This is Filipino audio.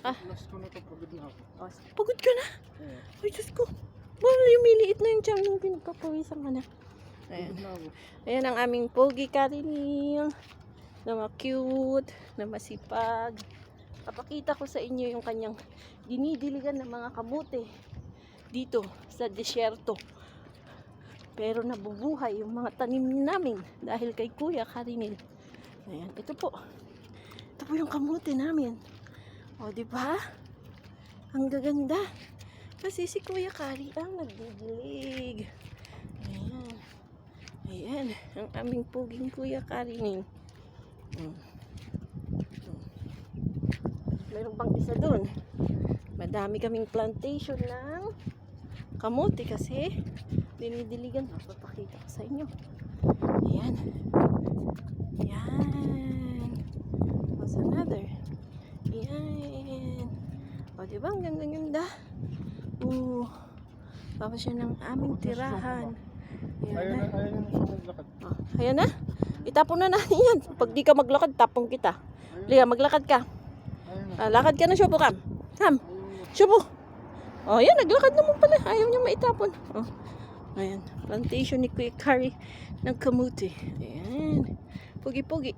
Last ko na ito, pagod na ako. Oh, pagod ka na? Oo. Ay, Diyos ko. Well, lumiliit na yung tiyan mo. Pinagpapawisan ka na. Ayan. Pagod na ako. Ayan ang aming pogi Karinil. Na ma-cute, na masipag. Papakita ko sa inyo yung kanyang dinidiligan ng mga kamote dito sa desyerto. Pero nabubuhay yung mga tanim namin dahil kay Kuya Karinil. Ayan, ito po. Ito po yung kamote namin. O, di ba? Ang gaganda. Kasi si Kuya Kari ang nagdidilig. Ayan. Ayan, ang aming puging Kuya Karinil. Meron pang isa doon. Madami kaming plantation ng kamote kasi dinidiligan. Papakita ko sa inyo. Ayan. Ayan. What's another? Ayan. O, diba? Ang ganda-ganda. Tapos yun ang aming tirahan. Ayan na. Ayaw na siya maglakad. Ayan na. Itapon na natin yan. Pag di ka maglakad, tapong kita. Liga, maglakad ka. Ayaw na. Lakad ka na, Shubo, Kam. Kam. Shubo. Oh, yan. Naglakad naman pala. Ayaw niya maitapon. Oh. Ayan. Plantation ni Kuya Kari ng kamuti. Ayan. Pugi-pugi.